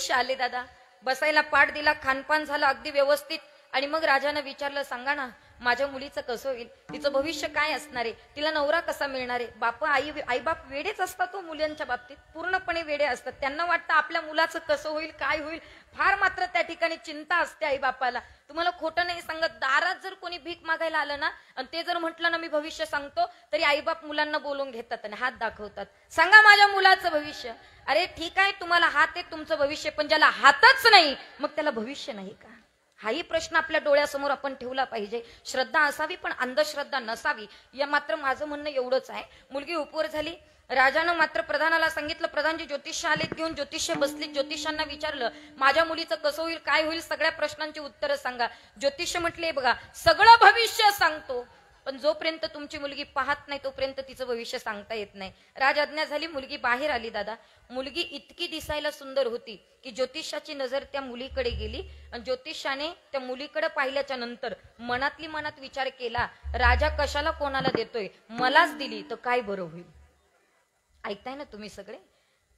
भविष्य आले दादा. बसायला पाठ दिला, खानपान झालं अगदी व्यवस्थित. आणि मग राजानं विचारलं, सांगा ना माझ्या मुलीचं कसं होईल, तिचं भविष्य काय असणार आहे, तिला नवरा कसा मिळणार आहे. बाप आई बाप वेडेच असतात तो मुलांच्या बाबतीत, पूर्णपणे वेडे असतात. त्यांना वाटतं आपल्या मुलाचं कसं होईल, काय होईल. फार मात्र त्या ठिकाणी चिंता असते आई बापाला. तुम्हाला खोटं नाही सांगत, दारात जर कोणी भीक मागायला आलं ना आणि ते जर म्हटलं ना मी भविष्य सांगतो, तरी आईबाप मुलांना बोलून घेतात आणि हात दाखवतात, सांगा माझ्या मुलाचं भविष्य. अरे ठीक आहे, तुम्हाला हात आहे तुमचं भविष्य, पण ज्याला हातच नाही मग त्याला भविष्य नाही का. हाही प्रश्न आपल्या डोळ्यासमोर आपण ठेवला पाहिजे. श्रद्धा असावी पण अंधश्रद्धा नसावी. या मात्र माझं म्हणणं एवढंच आहे. मुलगी उपवर झाली. राजानं मात्र प्रधानाला सांगितलं, प्रधानजी ज्योतिष आलेत घेऊन. ज्योतिष्य बसली. ज्योतिषांना विचारलं, माझ्या मुलीचं कसं होईल, काय होईल, सगळ्या प्रश्नांची उत्तरं सांगा. ज्योतिष्य म्हटले, बघा सगळं भविष्य सांगतो, पण जोपर्यंत तुमची मुलगी पाहत नाही तोपर्यंत तिचं भविष्य सांगता येत नाही. राजआज्ञा झाली. मुलगी बाहेर आली दादा. मुलगी इतकी दिसायला सुंदर होती की ज्योतिषाची नजर त्या मुलीकडे गेली आणि ज्योतिषाने त्या मुलीकडे पाहिल्याच्या नंतर मनातली मनात विचार केला, राजा कशाला कोणाला देतोय, मलाच दिली तर काय बरं होईल. ऐकताय ना तुम्ही सगळे,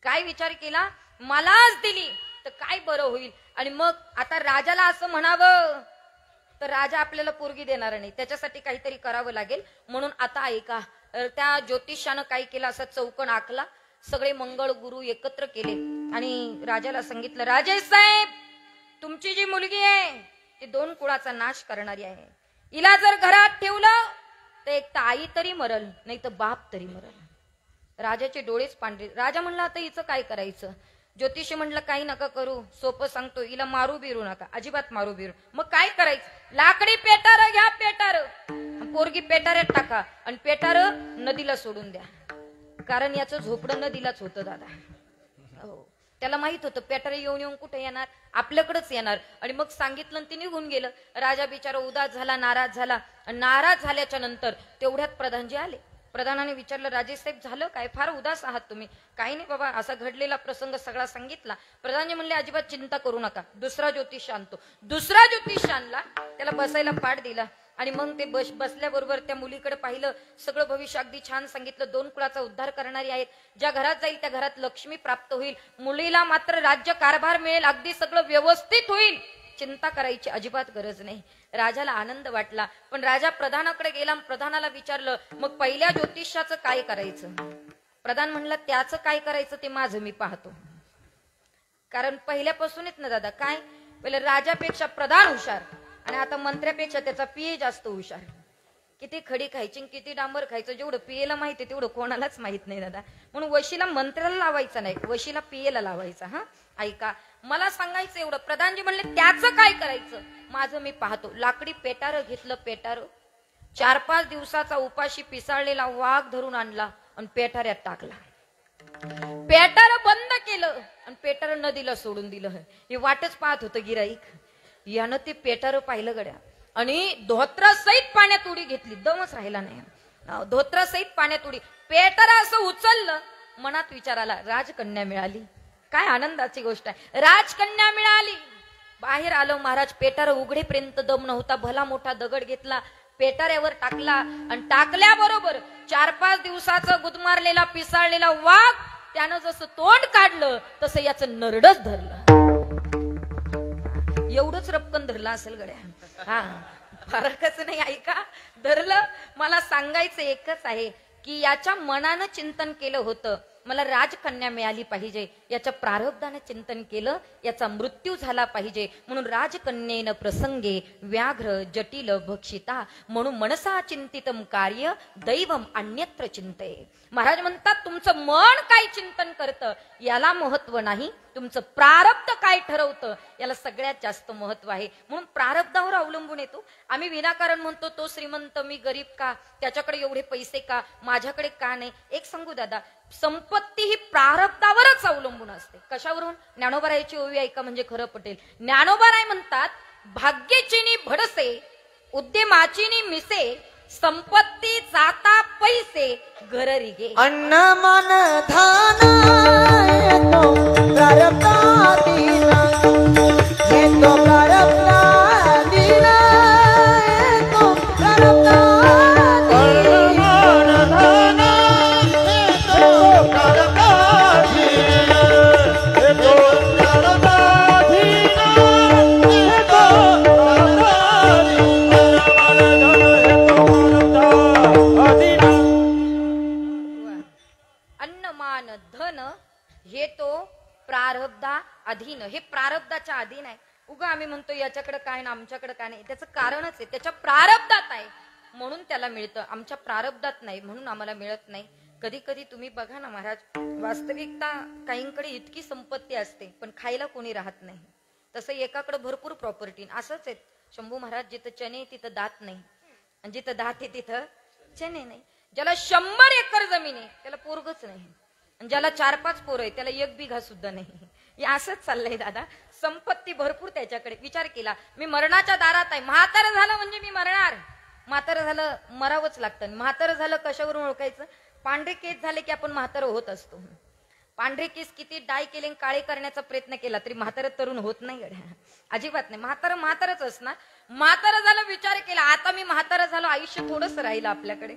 काय विचार केला, मलाच दिली तर काय बरं होईल. आणि मग आता राजाला असं म्हणावं तर राजा आपल्याला पोरगी देणार नाही, त्याच्यासाठी काहीतरी करावं लागेल. म्हणून आता ऐका, त्या ज्योतिषानं काय केलं, असा चौकण आखला, सगळे मंगळ गुरु एकत्र केले आणि राजाला सांगितलं, राजे साहेब तुमची जी मुलगी आहे ती 2 कुळाचा नाश करणारी आहे. हिला जर घरात ठेवलं तर एक तर आई तरी मरल, नाही तर बाप तरी मरल. राजाचे डोळेच पांढरे. राजा म्हणला, आता हिचं काय करायचं. ज्योतिषी म्हटलं, काही नका करू, सोपं सांगतो, हिला मारू बिरू नका, अजिबात मारू बिरू. मग काय करायचं, लाकडी पेटार घ्या, पेटार पोरगी पेटाऱ्यात टाका आणि पेटार नदीला सोडून द्या. कारण याचं झोपडं नदीलाच होतं दादा. हो, त्याला माहित होतं पेटारे येऊन येऊन कुठे येणार, आपल्याकडेच येणार. आणि मग सांगितलं आणि ते निघून गेलं. राजा बिचारा उदास झाला, नाराज झाला. नाराज झाल्याच्या नंतर तेवढ्यात प्रधानजी आले. प्रधानाने विचारलं, राजेसाहेब झालं काय, फार उदास आहात तुम्ही. काही नाही बाबा, असा घडलेला प्रसंग सगळा सांगितला. प्रधानजी म्हणले, अजिबात चिंता करू नका, दुसरा ज्योतिष आणतो. दुसरा ज्योतिष आणला, त्याला बसायला पाठ दिला आणि मग ते बसल्याबरोबर त्या मुलीकडे पाहिलं. सगळं भविष्य अगदी छान सांगितलं. 2 कुळाचा उद्धार करणारी आहेत, ज्या घरात जाईल त्या घरात लक्ष्मी प्राप्त होईल, मुलीला मात्र राज्य कारभार मिळेल, अगदी सगळं व्यवस्थित होईल, चिंता करायची अजिबात गरज नाही. राजाला आनंद वाटला. पण राजा प्रधानाकडे गेला, प्रधानाला विचारलं, मग पहिल्या ज्योतिषाचं काय करायचं. प्रधान म्हणला, त्याचं काय करायचं ते माझं मी पाहतो. कारण पहिल्यापासून येत ना दादा, काय पहिले राजापेक्षा प्रधान हुशार आणि आता मंत्र्यापेक्षा त्याचा पीए जास्त हुशार. किती खडी खायची किती डांबर खायचं, जेवढं पीएला माहिती तेवढं कोणालाच माहित नाही दादा. म्हणून वशीला मंत्र्याला लावायचा नाही, वशीला पीएला लावायचा. हा ऐका, मला सांगायचं एवढं, प्रधानजी म्हणले त्याचं काय करायचं, माझं मी पाहतो. लाकडी पेटार घेतलं, पेटार 4-5 दिवसाचा उपाशी पिसाळलेला वाघ धरून आणला आणि पेटाऱ्यात टाकला. पेटार बंद केलं आणि पेटार नदीला सोडून दिलं. हे वाटच पाहत होतं गिराईक. यानं ते पेटार पाहिलं गड्या आणि धोत्रासहित पाण्यात उडी घेतली, दमच राहिला नाही. धोत्रासहित पाण्यात उडी, पेटार असं उचललं. मनात विचार आला, राजकन्या मिळाली, काय आनंदाची गोष्ट आहे, राजकन्या मिळाली. बाहेर आलो महाराज, पेटार उघडेपर्यंत दम नव्हता. भला मोठा दगड घेतला, पेटाऱ्यावर टाकला आणि टाकल्याबरोबर 4-5 दिवसाचं गुदमारलेला पिसाळलेला वाघ त्यानं जसं तोंड काढलं तसं याचं नरडच धरलं. एवढंच रपकन धरलं असेल गड्या. हा, फरकच नाही. ऐका, धरलं. मला सांगायचं एकच आहे की याच्या मनानं चिंतन केलं होतं, मला राजकन्या मिळाली पाहिजे. याच्या प्रारब्धाने चिंतन केलं, याचा मृत्यू झाला पाहिजे. म्हणून राजकन्येन प्रसंगे व्याघ्र जटिल भक्षिता, म्हणून मनसा चिंतितम कार्य दैवम अन्यत्र चिंतये. महाराज म्हणतात, तुमचं मन काय चिंतन करतं याला महत्व नाही, तुमचं प्रारब्ध काय ठरवतं याला सगळ्यात जास्त महत्व आहे. म्हणून प्रारब्धावर अवलंबून येतो. आम्ही विनाकारण म्हणतो, तो श्रीमंत मी गरीब का, त्याच्याकडे एवढे पैसे का, माझ्याकडे का नाही. एक सांगू दादा, संपत्ती ही प्रारब्धावरच अवलंबून असते. कशावरून, ज्ञानोबारायची ओवी ऐका म्हणजे खरं पटेल. ज्ञानोबाराय म्हणतात, भाग्यचिनी भडसे उद्यमाचिनी मिसे, संपत्ती जाता पैसे घर रिगे. अन्न मन धान येतो प्रारब्धाधीन, येतो प्रारब्धाधीन, येतो प्रारब्धाधीन. अन्न मन धान येतो प्रारब्धाधीन, येतो प्रारब्धाधीन. हे तो प्रारब्धा अधीन, हे प्रारब्धाच्या अधीन आहे. उगा आम्ही म्हणतो याच्याकडे काय ना आमच्याकडे काय नाही, त्याचं कारणच आहे, त्याच्या प्रारब्धात आहे म्हणून त्याला मिळतं, आमच्या प्रारब्धात नाही म्हणून आम्हाला मिळत नाही. कधी कधी तुम्ही बघा ना महाराज, वास्तविकता काहींकडे इतकी संपत्ती असते पण खायला कोणी राहत नाही. तसं एकाकडे भरपूर प्रॉपर्टी, असंच आहे शंभू महाराज, जिथं चणे तिथं दात नाही, आणि जिथं दात आहे तिथं चणे नाही. ज्याला 100 एकर जमीन आहे त्याला पोरगच नाही, आणि ज्याला 4-5 पोरं आहे त्याला 1 बिघा सुद्धा नाही. हे असंच चाललंय दादा, संपत्ती भरपूर त्याच्याकडे. विचार केला, मी मरणाच्या दारात आहे, म्हातारं झालं म्हणजे मी मरणार, म्हातारं झालं मरावंच लागतं. म्हातारं झालं कशावरून ओळखायचं? पांढरे केस झाले की आपण म्हातारं होत असतो. पांढरे केस किती डाय केले काळे करण्याचा प्रयत्न केला तरी म्हातारं तरुण होत नाही गड्या, अजिबात नाही. म्हातारं म्हातारच असणार. म्हातारं झालं, विचार केला आता मी म्हातारं झालो, आयुष्य थोडंच राहिलं आपल्याकडे,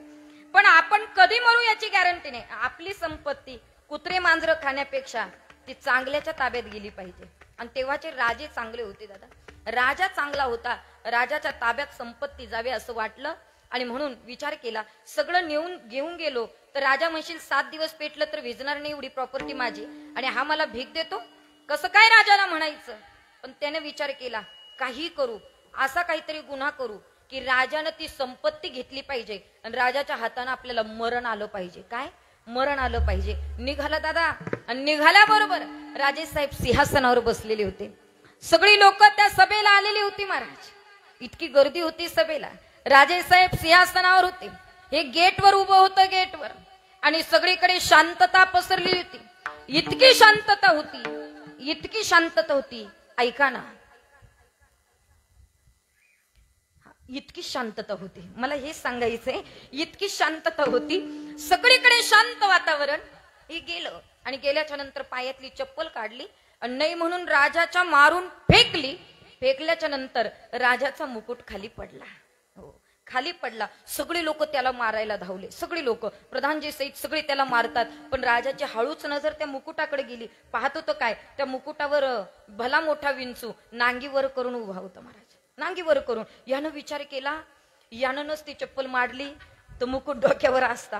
पण आपण कधी मरू याची गॅरंटी नाही. आपली संपत्ती कुत्रे मांजरं खाण्यापेक्षा ती चांगल्याच्या ताब्यात गेली पाहिजे. आणि तेव्हाचे राजे चांगले होते दादा, राजा चांगला होता, राजाच्या ताब्यात संपत्ती जावे असं वाटलं, आणि म्हणून विचार केला सगळं घेऊन गेलो तर राजा म्हणशील 7 दिवस पेटलं तर विजणार नाही एवढी प्रॉपर्टी माझी, आणि हा मला भीक देतो, कसं काय राजाला म्हणायचं. पण त्याने विचार केला काही करू, असा काहीतरी गुन्हा करू की राजानं ती संपत्ती घेतली पाहिजे आणि राजाच्या हाताने आपल्याला मरण आलं पाहिजे. काय मरण आलं पाहिजे. निघाला दादा, आणि निघाल्याबरोबर राजेसाहेब सिंहासनावर बसलेले होते. सगळी लोक त्या सभेला आलेली होती महाराज, इतकी गर्दी होती सभेला. राजेसाहेब सिंहासनावर होते, हे गेटवर उभं होतं, गेटवर, आणि सगळीकडे शांतता पसरली होती. इतकी शांतता होती, इतकी शांतता होती, ऐका ना, इतकी शांतता होती, मला हे सांगायचंय, इतकी शांतता होती, सगळीकडे शांत वातावरण. हे गेलं, आणि गेल्याच्या नंतर पायातली चप्पल काढली आणि नाही म्हणून राजाच्या मारून फेकली. फेकल्याच्या नंतर राजाचा मुकुट खाली पडला. हो, खाली पडला. सगळे लोक त्याला मारायला धावले, सगळे लोक, प्रधानजी सहित सगळे त्याला मारतात. पण राजाची हळूच नजर त्या मुकुटाकडे गेली. पाहत होतं काय, त्या मुकुटावर भला मोठा विंचू नांगीवर करून उभा होता महाराज, नांगीवर करून. यानं विचार केला, यानं नसती चप्पल मारली तर मुकुट डोक्यावर असता,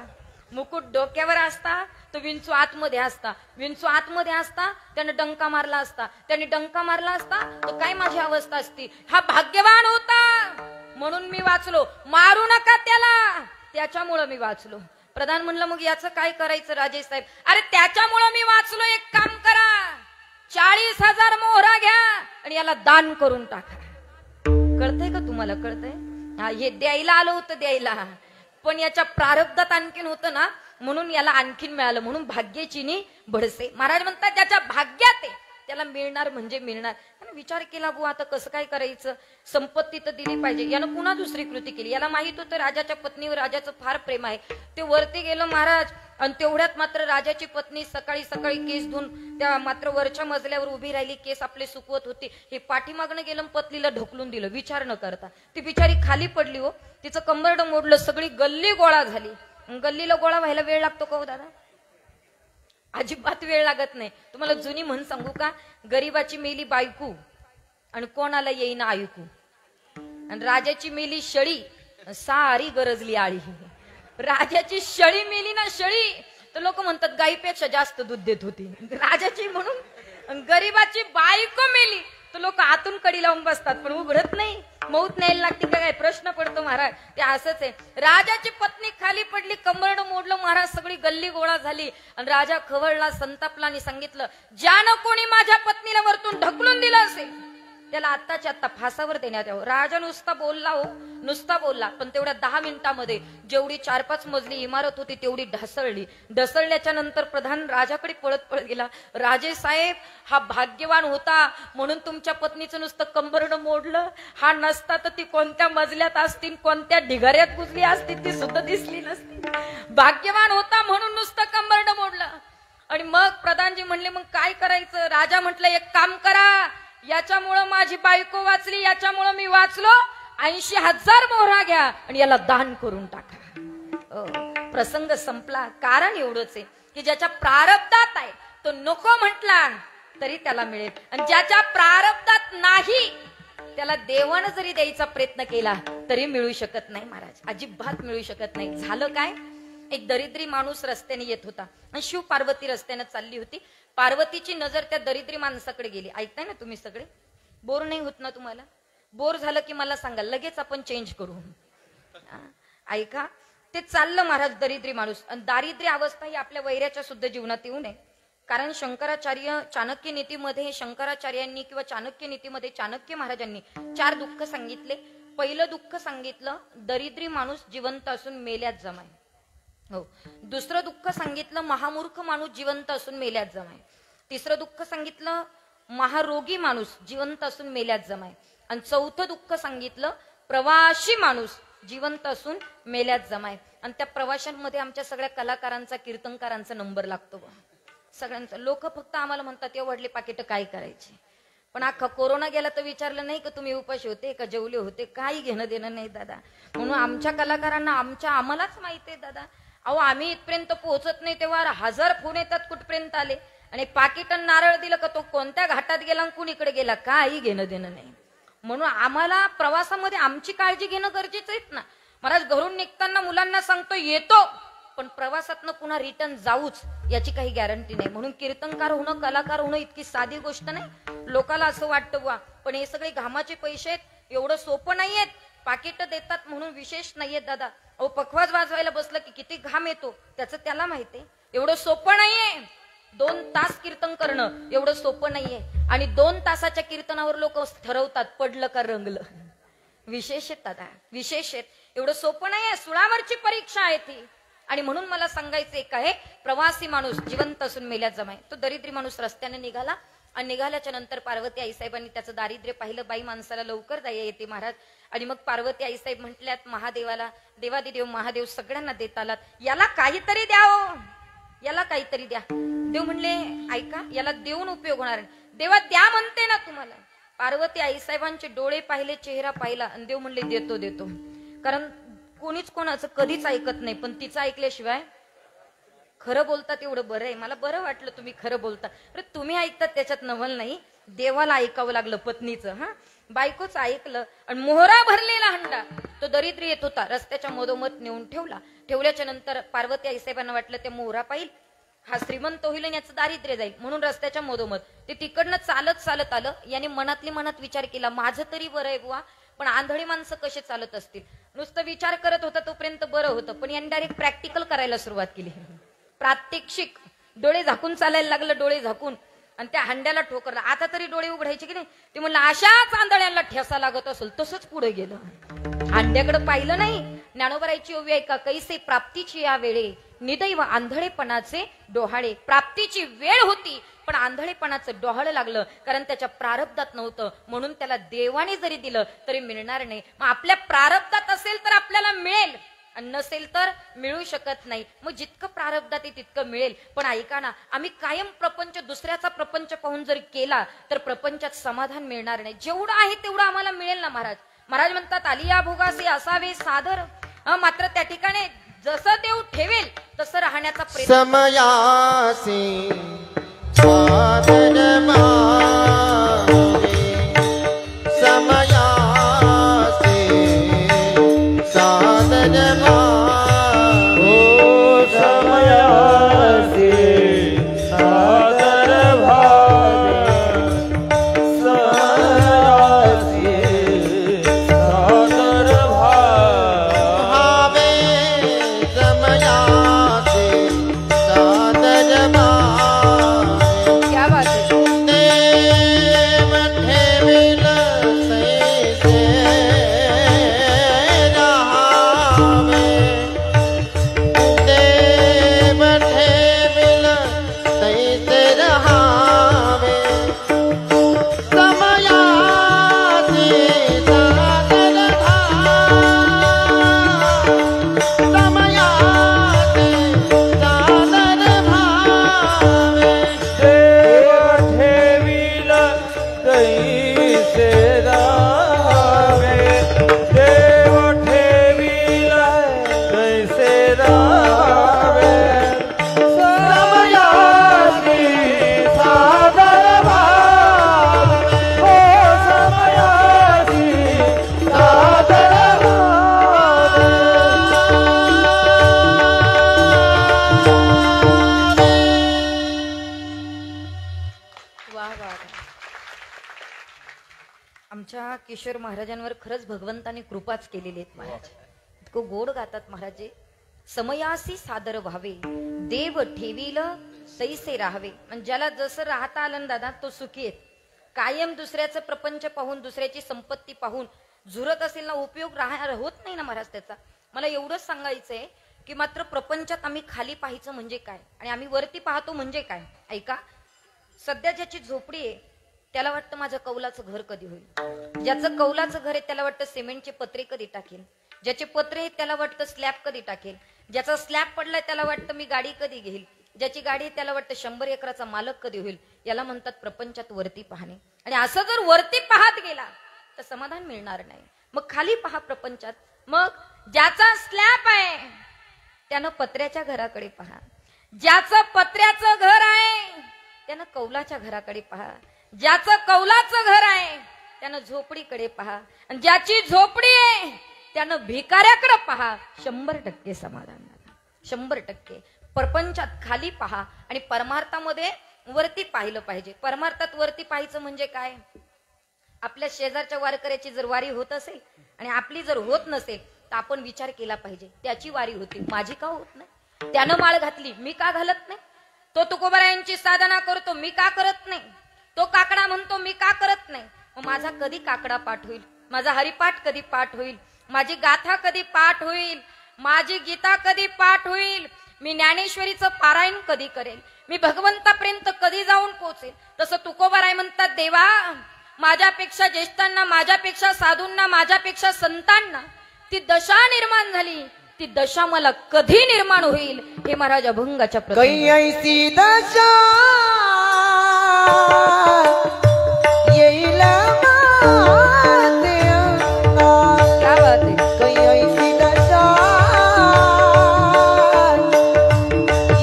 मुकुट डोक्यावर असता तो विंचू आतमध्ये असता, विंचू आतमध्ये असता त्याने डंका मारला असता, त्याने डंका मारला असता तो काय माझी अवस्था असती. हा भाग्यवान होता म्हणून मी वाचलो, मारू नका त्याला, त्याच्यामुळं मी वाचलो. प्रधान म्हणलं मग याचं काय करायचं राजेसाहेब? अरे त्याच्यामुळं मी वाचलो, एक काम करा, 40,000 मोहरा घ्या आणि याला दान करून टाका. कळतंय का तुम्हाला? कळतंय? हा, हे द्यायला आलं होतं, द्यायला, पण याच्या प्रारब्धात आणखीन होतं ना म्हणून याला आणखीन मिळालं. म्हणून भाग्याची भडसे. महाराज म्हणतात ज्याच्या भाग्यात आहे त्याला मिळणार म्हणजे मिळणार. विचार केला बुवा आता कसं काय करायचं, संपत्ती तर दिली पाहिजे. यानं पुन्हा दुसरी कृती केली. याला माहित होतं राजाच्या पत्नीवर राजाचं फार प्रेम आहे. ते वरती गेलं महाराज, आणि तेवढ्यात मात्र राजाची पत्नी सकाळी सकाळी केस धुवून त्या मात्र वरच्या मजल्यावर उभी राहिली, केस आपले सुकवत होती. हे पाठीमागणं गेलं, पत्नीला ढकलून दिलं विचार न करता. ती बिचारी खाली पडली. हो, तिचं कंबरड मोडलं, सगळी गल्ली गोळा झाली. गल्लीला गोळा व्हायला वेळ लागतो का हो दादा? अजिबात वेळ लागत नाही. तुम्हाला जुनी म्हण सांगू का, गरीबाची मेली बायकू आणि कोणाला येईना ऐकू, आणि राजाची मेली शळी सारी गरजली आळी. राजाची शळी मेली ना, शळी, तर लोक म्हणतात गाईपेक्षा जास्त दूध देत होती राजाची म्हणून. गरीबाची बायको मेली तर लोक आतून कडी लावून बसतात पण उघडत नाही, मौत न्यायला लागते का काय प्रश्न पडतो महाराज. ते असंच आहे. राजाची पत्नी खाली पडली, कंबरड मोडलं महाराज, सगळी गल्ली गोळा झाली. आणि राजा खवळला, संतापला आणि सांगितलं ज्यानं कोणी माझ्या पत्नीला वरतून ढकलून दिलं असेल त्याला आत्ताच्या आत्ता फासावर देण्यात यावं. राजा नुसता बोलला, हो नुसता बोलला, पण तेवढ्या 10 मिनिटांमध्ये जेवढी 4-5 मजली इमारत होती तेवढी ढासळली. ढसळल्याच्या नंतर प्रधान राजाकडे पळत गेला. राजे साहेब, हा भाग्यवान होता म्हणून तुमच्या पत्नीचं नुसतं कंबरड मोडलं, हा नसता तर ती कोणत्या मजल्यात असती, कोणत्या ढिगाऱ्यात गुजली असती ती सुद्धा दिसली नसती. भाग्यवान होता म्हणून नुसतं कंबरड मोडलं. आणि मग प्रधानजी म्हणले मग काय करायचं? राजा म्हटलं एक काम करा, याच्यामुळं माझी बायको वाचली, याच्यामुळं मी वाचलो, 80,000 मोहरा घ्या आणि याला दान करून टाका. प्रसंग संपला. कारण एवढंच आहे की ज्याच्या प्रारब्धात आहे तो नको म्हटला तरी त्याला मिळेल, आणि ज्याच्या प्रारब्धात नाही त्याला देवानं जरी द्यायचा प्रयत्न केला तरी मिळू शकत नाही महाराज, अजिबात मिळू शकत नाही. झालं काय, एक दरिद्री माणूस रस्त्याने येत होता आणि शिव पार्वती रस्त्याने चालली होती. पार्वतीची नजर त्या दरिद्री माणसाकडे गेली. ऐकताय ना तुम्ही सगळे? बोर नाही होत ना तुम्हाला? बोर झालं की मला सांगा, लगेच आपण चेंज करू. ऐका, ते चाललं महाराज दरिद्री माणूस. आणि दारिद्र्य अवस्था ही आपल्या वैऱ्याच्या सुद्धा जीवनात येऊ नये. कारण शंकराचार्य चाणक्य नीतीमध्ये शंकराचार्यांनी किंवा चाणक्य नीतीमध्ये चाणक्य महाराजांनी 4 दुःख सांगितले. पहिलं दुःख सांगितलं, दरिद्री माणूस जिवंत असून मेल्यात जमाय. हो. दुसरं दुःख सांगितलं, महामूर्ख माणूस जिवंत असून मेल्यात जमाय. तिसरं दुःख सांगितलं, महारोगी माणूस जिवंत असून मेल्यात जमाय. आणि चौथं दुःख सांगितलं, प्रवासी माणूस जिवंत असून मेल्यात जमाय. आणि त्या प्रवाशांमध्ये आमच्या सगळ्या कलाकारांचा, कीर्तनकारांचा नंबर लागतो. सगळ्यांचा. लोक फक्त आम्हाला म्हणतात, या वडले पाकिट काय करायचे. पण अख्खा कोरोना गेला तर विचारलं नाही का तुम्ही उपाशी होते का जेवले होते, काही घेणं देणं नाही दादा. म्हणून आमच्या कलाकारांना आम्हालाच माहिती आहे दादा. अहो, आम्ही इथपर्यंत पोहोचत नाही तेव्हा 1000 फोन येतात कुठपर्यंत आले. आणि पाकिट नारळ दिलं का तो कोणत्या घाटात गेला आणि कुणीकडे गेला, काही घेणं देणं नाही. म्हणून आम्हाला प्रवासामध्ये आमची काळजी घेणं गरजेचं आहे ना. महाराज घरून निघताना मुलांना सांगतो येतो, पण प्रवासातनं पुन्हा रिटर्न जाऊच याची काही गॅरंटी नाही. म्हणून कीर्तनकार होणं, कलाकार होणं इतकी साधी गोष्ट नाही. लोकाला असं वाटतं बुवा, पण हे सगळे घामाचे पैसे आहेत, एवढं सोपं नाहीयेत. पाकिट देतात म्हणून विशेष नाहीयेत दादा. अहो, पखवाज वाजवायला बसलं की किती घाम येतो त्याचं त्याला माहितीये. एवढं सोपं नाहीये. 2 तास कीर्तन करणं एवढं सोपं नाहीये. आणि 2 तासाच्या कीर्तनावर लोक ठरवतात पडलं का रंगलं. विशेष आहेत दादा, विशेष आहेत. एवढं सोपं नाहीये. सुळावरची परीक्षा आहे ती. आणि म्हणून मला सांगायचं एक आहे, प्रवासी माणूस जिवंत असून मेल्यात जमाय. तो दरिद्री माणूस रस्त्याने निघाला आणि निघाल्याच्या नंतर पार्वती आईसाहेबांनी त्याचं दारिद्र्य पाहिलं. बाई माणसाला लवकर दया येते महाराज. आणि मग पार्वती आईसाहेब म्हटल्यात महादेवाला, देवादिदेव महादेव सगळ्यांना देत आलात, याला काहीतरी द्यावं, याला काहीतरी द्या. देव म्हणले, ऐका, याला देऊन उपयोग होणार नाही. देवा द्या म्हणते ना तुम्हाला. पार्वती आईसाहेबांचे डोळे पाहिले, चेहरा पाहिला आणि देव म्हणले देतो देतो. कारण कोणीच कोणाचं कधीच ऐकत नाही, पण तिचं ऐकल्याशिवाय. खरं बोलतात एवढं बरं आहे. मला बरं वाटलं तुम्ही खरं बोलता. अरे तुम्ही ऐकतात त्याच्यात नवल नाही. देवाला ऐकावं लागलं पत्नीचं. बायकोच ऐकलं आणि मोहरा भरलेला हंडा तो दरिद्री येत होता रस्त्याच्या मधोमध नेऊन ठेवला. ठेवल्याच्या नंतर पार्वती आईसाहेबांना वाटलं ते मोहरा पाहिल, हा श्रीमंत होईल आणि याचं दारिद्र्य जाईल. म्हणून रस्त्याच्या मधोमध ते तिकडनं चालत चालत आलं. याने मनातली मनात विचार केला, माझं तरी बरं आहे बुवा, पण आंधळी माणसं कसे चालत असतील. नुसतं विचार करत होता तोपर्यंत बरं होतं, पण यांनी डायरेक्ट प्रॅक्टिकल करायला सुरुवात केली. प्रात्यक्षिक. डोळे झाकून चालायला लागलं, डोळे झाकून. आणि त्या हंड्याला ठोकरला. आता तरी डोळे उघडायचे की नाही. ते म्हणलं अशाच आंधळ्यांना ठेसा लागत असेल. तसंच पुढे गेलं. हांड्याकडे पाहिलं नाही. ज्ञानोबरायची ओवी ऐका, कैसे प्राप्तीची या वेळे निदैव आंधळेपणाचे डोहाळे. प्राप्तीची वेळ होती पण आंधळेपणाचं डोहाळं लागलं, कारण त्याच्या प्रारब्धात नव्हतं. म्हणून त्याला देवाने जरी दिलं तरी मिळणार नाही. मग आपल्या प्रारब्धात असेल तर आपल्याला मिळेल, आणि नसेल तर मिळू शकत नाही. मग जितकं प्रारब्धात आहे तितकं मिळेल. पण ऐका ना, आम्ही कायम प्रपंच, दुसऱ्याचा प्रपंच पाहून जर केला तर प्रपंचात समाधान मिळणार नाही. जेवढं आहे तेवढं आम्हाला मिळेल ना महाराज. महाराज म्हणतात, आलिया भोगासी असावे सादर. मात्र त्या ठिकाणी जसं देव ठेवेल तसं राहण्याचा प्रयत्न. समयासी सादर मागे, समयासी सादर मागे, समयासी सादर भागे, समयासी सादर भागे, समयासी सादर मागे. क्या बात है. वा वा. आमच्या किशोर महाराजांवर खरंच भगवंताने कृपाच केलेली आहेत महाराज. इतकं गोड गातात महाराज. समयासी सादर व्हावे देव ठेवील तैसे राहावे. म्हणजे ज्याला जसं राहता आलं ना दादा तो सुखी आहे. कायम दुसऱ्याचं प्रपंच पाहून दुसऱ्याची संपत्ती पाहून झुरत असेल ना उपयोग होत नाही ना महाराज त्याचा. मला एवढंच सांगायचंय की मात्र प्रपंचात आम्ही खाली पाहायचं म्हणजे काय आणि आम्ही वरती पाहतो म्हणजे काय. ऐका, सध्या ज्याची झोपडी आहे त्याला वाटतं माझं कौलाचं घर कधी होईल. ज्याचं कौलाचं घर आहे त्याला वाटतं सिमेंटचे पत्रे कधी टाकेल. ज्याचे पत्रे आहेत त्याला वाटतं स्लॅब कधी टाकेल. ज्याचा स्लॅब पडलाय त्याला वाटतं मी गाडी कधी घेईल. ज्याची गाडी आहे त्याला वाटतं 100 एकराचा मालक कधी होईल. याला म्हणतात प्रपंचात वरती पाहणे. आणि असं जर वरती पाहत गेला तर समाधान मिळणार नाही. मग खाली पहा प्रपंचात. मग ज्याचा स्लॅब आहे त्यानं पत्र्याच्या घराकडे पहा. ज्याचं पत्र्याचं घर आहे त्यानं कौलाच्या घराकडे पहा. ज्याचं कौलाचं घर आहे त्यानं झोपडीकडे पहा. आणि ज्याची झोपडी आहे त्यानं भिकाऱ्याकडे पहा. 100% समाधान. 100% प्रपंचात खाली पहा आणि परमार्थामध्ये वरती पाहिलं पाहिजे. परमार्थात वरती पाहायचं म्हणजे काय. आपल्या शेजारच्या वारकऱ्याची जर वारी होत असेल आणि आपली जर होत नसेल तर आपण विचार केला पाहिजे त्याची वारी होती माझी का होत नाही. त्यानं माळ घातली मी का घालत नाही. तो तुकोबारायांची साधना करतो मी का करत नाही. तो काकडा म्हणतो मी का करत नाही. मग माझा कधी काकडा पाठ होईल. माझा हरिपाठ कधी पाठ होईल. माझी गाथा कधी पाठ होईल. माझी गीता कधी पाठ होईल. मी ज्ञानेश्वरीचं पारायण कधी करेल. मी भगवंतापर्यंत कधी जाऊन पोहोचेल. तसं तुकोबाराय म्हणतात देवा माझ्यापेक्षा ज्येष्ठांना माझ्यापेक्षा साधूंना माझ्यापेक्षा संतांना ती दशा निर्माण झाली. ती दशा मला कधी निर्माण होईल हे महाराज अभंगाच्या कई ऐसी दशा येईल माझे अंगात. क्या बात आहे. कई ऐसी दशा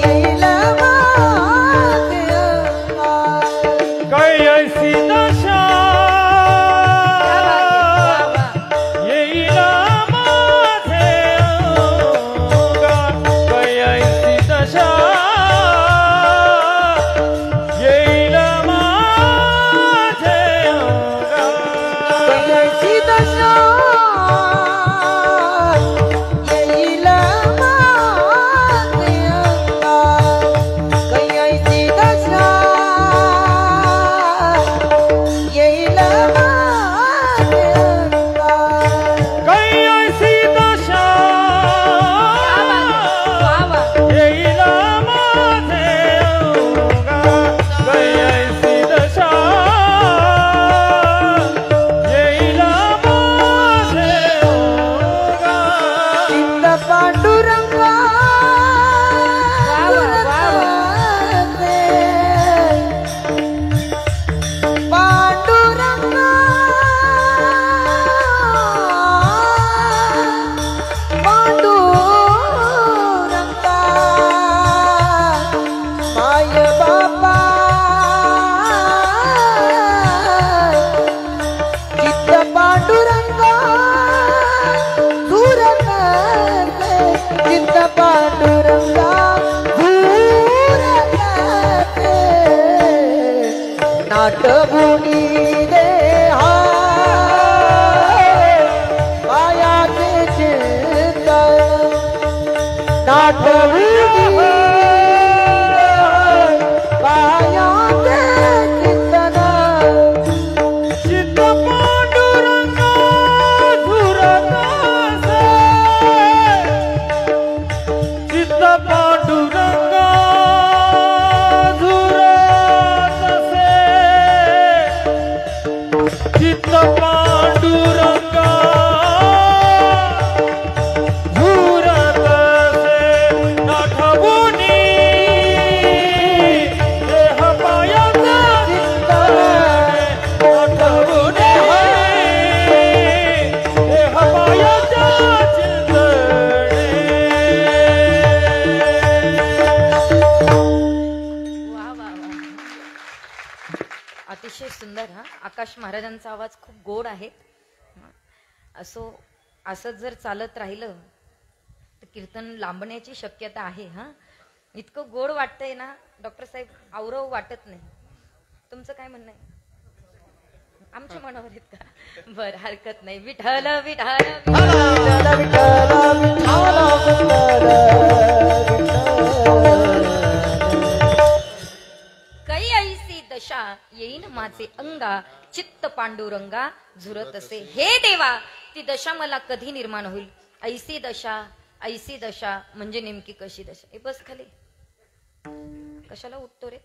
येईल माझे अंगात. काही ऐसी दशा क्या बात आहे. येईल माझे अंगात. काही ऐसी दशा येईल माझे अंगात. कई ऐसी दशा येईल माझे अंगात. कई ऐसी दशा येईल माझे अंगात. काही ऐसी दशा वा वा. येईल माझे अंगात. काही ऐसी दशा येईल माझे अंगात. चित्त पांडुरंगा पांडुरंगा पांडुरंगा माय बापा चित्त पांडुरंगा दूर करते. चित्त पांडुरंगा दूर करते. नाटभूमी देहा मायाचे चिंतन. नाटभूमी मायाचे चिंतन. चित्त पांडुरंगा झुरत असे. चित्त पांडुरंगा झुरत असे. चित्त पांडुरंगा झुरत असे. नाठवुनी देह पायाचा चिंतने. नाठवुनी देह पायाचा चिंतने. वा वा वा. अतिशय सुंदर. हा आकाश महाराजांचा आवाज खूप गोड आहे. असंच जर चालत राहिलं तर कीर्तन लांबण्याची शक्यता आहे. हा इतकं गोड वाटतंय ना डॉक्टर साहेब आवरव वाटत नाही. तुमचं काय म्हणणं आहे? आमच्या मनावर आहेत का? बर, हरकत नाही. विठ्ठल विठ्ठल विठ्ठल विठ्ठल कै ऐसी दशा येईन माझे अंगा, चित्त पांडुरंगा झुरत असे. हे देवा, ती दशा मला कधी निर्माण होईल? ऐसी दशा म्हणजे नेमकी कशी दशा? हे बस खाली, कशाला उठतो रे?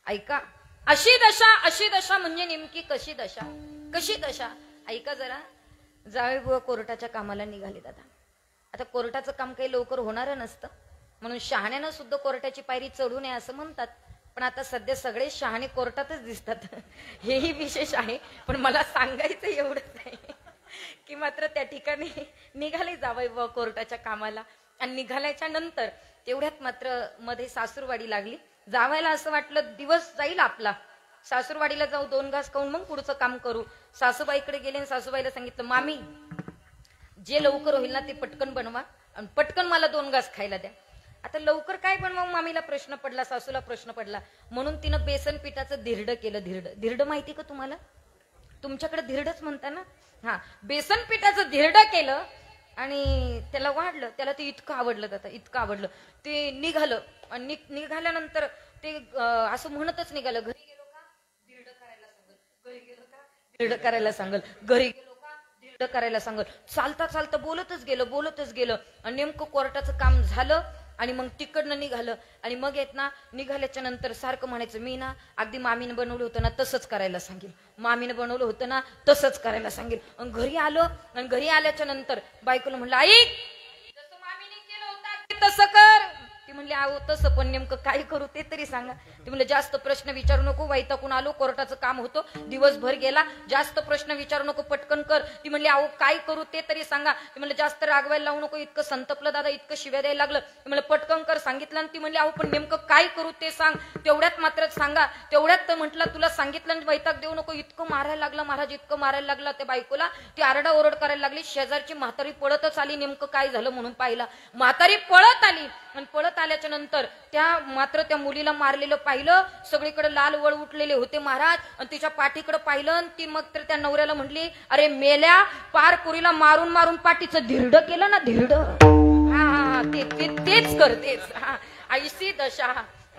ऐका, अशी दशा म्हणजे नेमकी कशी दशा? कशी दशा? ऐका जरा. जावे बुवा कोर्टाच्या कामाला निघाले दादा. आता कोर्टाचं काम काही लवकर होणार नसतं, म्हणून शहाण्यानं सुद्धा कोर्टाची पायरी चढू नये असं म्हणतात. पण आता सध्या सगळे शहाणे कोर्टातच दिसतात, हेही विशेष आहे. पण मला सांगायचं एवढंच आहे की मात्र त्या ठिकाणी निघाले जावई बुवा कोर्टाच्या कामाला. आणि निघाल्याच्या नंतर तेवढ्यात मात्र मध्ये सासूरवाडी लागली. जावायला असं वाटलं दिवस जाईल आपला, सासूरवाडीला जाऊ, 2 घास खाऊन मग पुढचं काम करू. सासूबाईकडे गेले आणि सासूबाईला सांगितलं, मामी जे लवकर होईल ना ते पटकन बनवा आणि पटकन मला 2 घास खायला द्या. आता लवकर काय बनवावं मामीला प्रश्न पडला, सासूला प्रश्न पडला. म्हणून तिनं बेसन पिठाचं धिरड केलं. धिरड माहिती का तुम्हाला? तुमच्याकडे धिरडच म्हणता ना? हा, बेसन पिठाचं धिरड केलं आणि त्याला वाढलं. त्याला ते इतकं आवडलं, दादा इतकं आवडलं. ते निघालं आणि निघाल्यानंतर ते असं म्हणतच निघालं, घरी गेलो का धिरड करायला सांगल, घरी गेलो का धिरड करायला सांगल, घरी गेलो का धिरड करायला सांगल. चालता चालता बोलतच गेलं आणि नेमकं कोर्टाचं काम झालं. आणि मग तिकडनं निघालं आणि मग येत ना, निघाल्याच्या नंतर सारखं म्हणायचं, मी ना अगदी मामीनं बनवलं होतं ना तसंच करायला सांगेल, मामीनं बनवलं होतं ना तसंच करायला सांगेल. आणि घरी आलं आणि घरी आल्याच्या नंतर बायकोला म्हणलं, आई जसं मामीने केलं होतं तसं कर. ती म्हणली, आहो तसं पण नेमकं काय करू ते तरी सांगा. ती म्हणलं, जास्त प्रश्न विचारू नको, वैतागून आलो, कोर्टाचं काम होतं, दिवसभर गेला, जास्त प्रश्न विचारू नको, पटकन कर. ती म्हणली, आहो काय करू ते तरी सांगा. ती म्हणलं, जास्त रागवायला लावू नको, इतकं संतपलं दादा, इतकं शिव्या द्यायला लागलं. ती म्हणलं, पटकन कर सांगितलं. आणि ती म्हणली, आहो पण नेमकं काय करू ते सांग, तेवढ्यात मात्र सांगा. तेवढ्यात तर म्हटलं, तुला सांगितलं वैताग देऊ नको. इतकं मारायला लागला महाराज, इतकं मारायला लागला त्या बायकोला. ती आरडा ओरड करायला लागली. शेजारची म्हातारी पळतच आली, नेमकं काय झालं म्हणून पाहिला. म्हातारी पळत आली आणि पळत आल्याच्या नंतर त्या मुलीला मारलेलं पाहिलं. सगळीकडे लाल वळ उठलेले होते महाराज. आणि तिच्या पाठीकडे पाहिलं आणि ती मग तर त्या नवऱ्याला म्हटली, अरे मेल्या, पार पुरीला मारून मारून पाठीचं धिरड केलं ना, धिरड. हा, तेच करतेच. हा,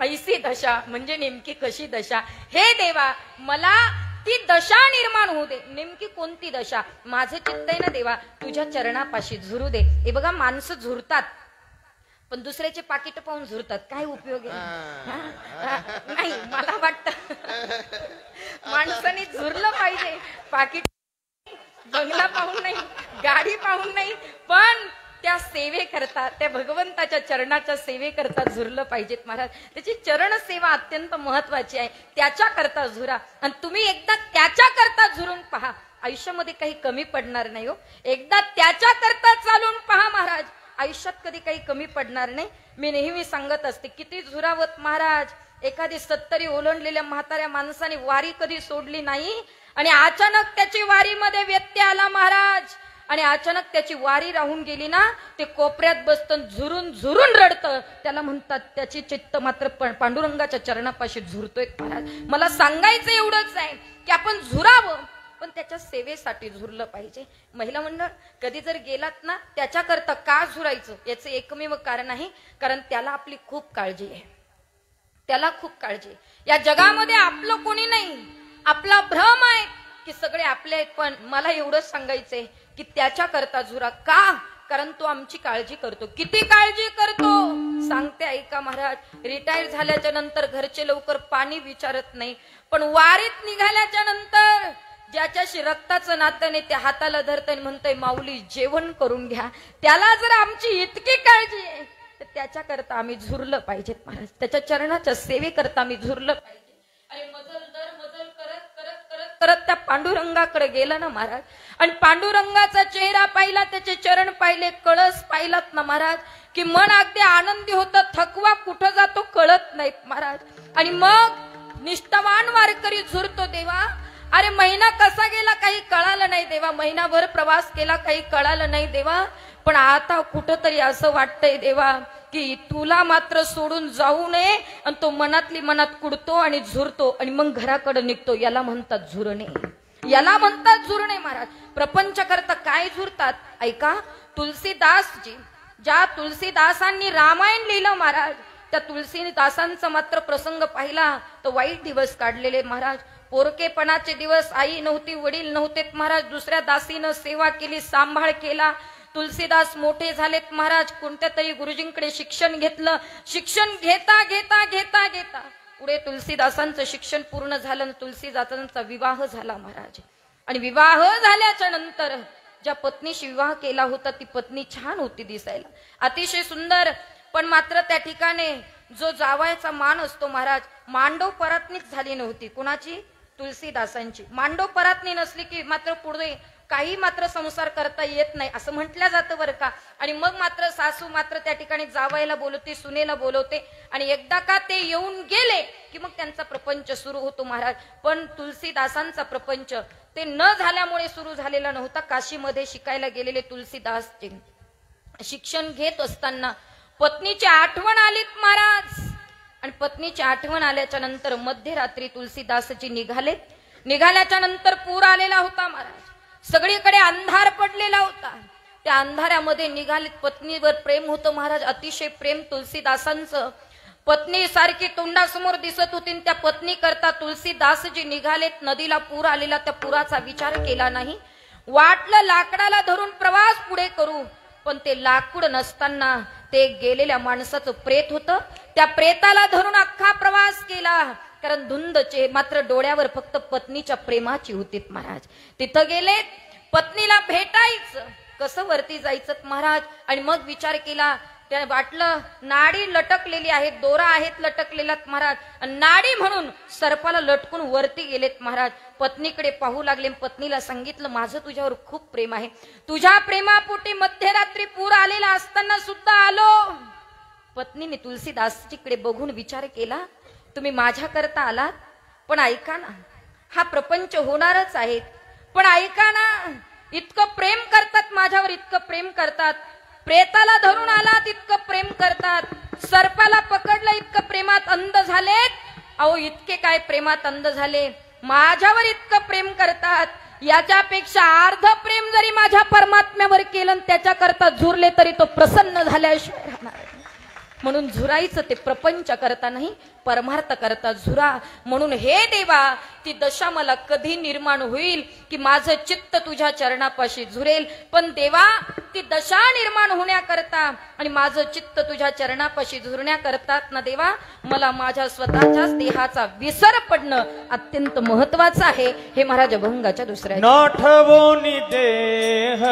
ऐसी दशा म्हणजे नेमकी कशी दशा? हे देवा, मला ती दशा निर्माण होऊ दे. नेमकी कोणती दशा? माझं चित्त आहे ना देवा, तुझ्या चरणापाशी झुरू दे. हे बघा, माणसं झुरतात पण दुसऱ्याचे पाकिट पाहून झुरतात. काय उपयोग आहे? नाही, मला वाटतं माणसाने झुरलं पाहिजे. पाकिट बंगला पाहून नाही, गाडी पाहून नाही, पण त्या सेवे करता, त्या भगवंताच्या चरणाच्या सेवे करता झुरलं पाहिजेत महाराज. त्याची चरण सेवा अत्यंत महत्वाची आहे. त्याच्या करता झुरा आणि तुम्ही एकदा त्याच्या करता झुरून पहा, आयुष्यामध्ये काही कमी पडणार नाही हो. एकदा त्याच्या करता चालून पहा महाराज, आयुष्यात कधी काही कमी पडणार नाही. मी नेहमी सांगत असते, किती झुरावत महाराज. एखादी 70 ओलांडलेल्या म्हाताऱ्या माणसाने वारी कधी सोडली नाही आणि अचानक त्याची वारीमध्ये व्यत्यय आला महाराज. आणि अचानक त्याची वारी राहून गेली ना, ते कोपऱ्यात बसतं, झुरून झुरून रडतं. त्याला म्हणतात, त्याची चित्त मात्र पांडुरंगाच्या चरणापाशी झुरतोय महाराज. मला सांगायचं एवढंच आहे की आपण झुरावं, पण त्याच्या सेवेसाठी झुरलं पाहिजे. महिला मंडळ, कधी जर गेलात ना, त्याच्याकरता का झुरायचं याचं एकमेव कारण आहे, कारण त्याला आपली खूप काळजी आहे. त्याला खूप काळजी. या जगामध्ये आपलं कोणी नाही. आपला भ्रम आहे की सगळे आपले आहेत, पण मला एवढंच सांगायचंय की त्याच्या करता झुरा. का? कारण तो आमची काळजी करतो. किती काळजी करतो सांगते, ऐका महाराज. रिटायर झाल्याच्या नंतर घरचे लवकर पाणी विचारत नाही, पण वारीत निघाल्याच्या नंतर ज्याच्याशी रक्ताचं नातं नाही, त्या हाताला धरतय म्हणतय, माऊली जेवण करून घ्या. त्याला जर आमची इतकी काळजी आहे तर त्याच्या करता आम्ही झुरलं पाहिजेत महाराज. त्याच्या चरणाच्या सेवे करता आम्ही झुरलं पाहिजे. अरे मजल दर मजल करत करत करत करत त्या पांडुरंगाकडे गेला ना महाराज. आणि पांडुरंगाचा चेहरा पाहिला, त्याचे चरण पाहिले, कळस पाहिलात ना महाराज, की मन अगदी आनंदी होतं. थकवा कुठं जातो कळत नाही महाराज. आणि मग निष्ठावान वारकरी झुरतो देवा. अरे महिना कसा गेला काही कळालं नाही देवा. महिनाभर प्रवास केला काही कळालं नाही देवा. पण आता कुठंतरी असं वाटतंय देवा की तुला मात्र सोडून जाऊ नये, आणि तो मनातली मनात कुडतो आणि झुरतो आणि मग घराकडे निघतो. याला म्हणतात झुरणे, याला म्हणतात झुरणे महाराज. प्रपंच करता काय झुरतात ऐका. तुलसीदासजी, ज्या तुलसीदासांनी रामायण लिहिलं महाराज, त्या तुलसीदासांचा मात्र प्रसंग पाहिला तर वाईट दिवस काढलेले महाराज. पोरकेपणाचे दिवस. आई नव्हती, वडील नव्हते महाराज. दुसऱ्या दासीनं सेवा केली, सांभाळ केला. तुलसीदास मोठे झालेत महाराज. कोणत्या तरी गुरुजींकडे शिक्षण घेतलं. शिक्षण घेता घेता घेता घेता पुढे तुलसीदासांचं शिक्षण पूर्ण झालं. तुलसीदासांचा विवाह झाला महाराज. आणि विवाह झाल्याच्या नंतर ज्या पत्नीशी विवाह केला होता ती पत्नी छान होती दिसायला, अतिशय सुंदर. पण मात्र त्या ठिकाणी जो जावयाचा मान असतो महाराज, मांडव परातनीच झाली नव्हती. कुणाची? तुलसीदासांची. मांडव परातनी नसली की मात्र पुढे काही मात्र संसार करता येत नाही असं म्हटलं जातं बरं का. आणि मग मात्र सासू मात्र त्या ठिकाणी जावयाला बोलवते, सुनेला बोलवते, आणि एकदा का ते येऊन गेले की मग त्यांचा प्रपंच सुरू होतो महाराज. पण तुलसीदासांचा प्रपंच ते न झाल्यामुळे सुरू झालेला नव्हता. काशीमध्ये शिकायला गेलेले तुलसीदास शिक्षण घेत असताना पत्नीची आठवण आलीत महाराज. आणि पत्नीची आठवण आल्याच्या नंतर मध्यरात्री तुलसीदासजी निघाले. निघाल्याच्या नंतर पूर आलेला होता महाराज. सगळीकडे अंधार पडलेला होता. त्या अंधारामध्ये निघालेत. पत्नीवर प्रेम होतं महाराज, अतिशय प्रेम तुलसीदासांचं. पत्नी सारखी तोंडासमोर दिसत होती. त्या पत्नी करता तुलसीदासजी निघालेत. नदीला पूर आलेला, त्या पुराचा विचार केला नाही. वाटलं लाकडाला धरून प्रवास पुढे करू, पण ते लाकूड नसताना ते गेलेल्या माणसाचं प्रेत होतं. त्या प्रेताला धरून अख्खा प्रवास केला. कारण धुंदचे मात्र डोळ्यावर फक्त पत्नीच्या प्रेमाची होती महाराज. तिथं गेले, पत्नीला भेटायचं, कसं वरती जायचं महाराज. आणि मग विचार केला. त्या वाटलं नाडी लटकलेली आहे, दोरा आहेत लटकलेला महाराज. नाडी म्हणून सर्पाला लटकून वरती गेलेत महाराज. पत्नीकडे पाहू लागले. पत्नीला सांगितलं माझं तुझ्यावर खूप प्रेम आहे. तुझ्या प्रेमापोटी मध्यरात्री पूर आलेला असताना सुद्धा आलो. पत्नीने तुलसीदासजीकडे बघून विचार केला, तुम्ही माझ्या करता आलात, पण ऐका ना, हा प्रपंच होणारच आहे. पण ऐका ना, इतकं प्रेम करतात माझ्यावर, इतकं प्रेम करतात. प्रेताला धरून आलात, इतकं प्रेम करतात. सर्पाला पकडलं, इतकं प्रेमात अंध झालेत. अहो इतके काय प्रेमात अंध झाले, माझ्यावर इतकं प्रेम करतात. याच्यापेक्षा अर्ध प्रेम जरी माझ्या परमात्म्यावर केलं, त्याच्याकरता झुरले तरी तो प्रसन्न झाल्याशिवाय राहणार. म्हणून झुरायचं ते प्रपंच करता नाही, परमार्थ करता झुरा. म्हणून हे देवा, ती दशा मला कधी निर्माण होईल की माझं चित्त तुझ्या चरणापाशी झुरेल. पण देवा, ती दशा निर्माण होण्याकरता आणि माझं चित्त तुझ्या चरणापाशी झुरण्याकरतात ना देवा, मला माझ्या स्वतःच्याच देहाचा विसर पडणं अत्यंत महत्वाचं आहे. हे महाराज अभंगाच्या दुसऱ्या नाठवोनी देह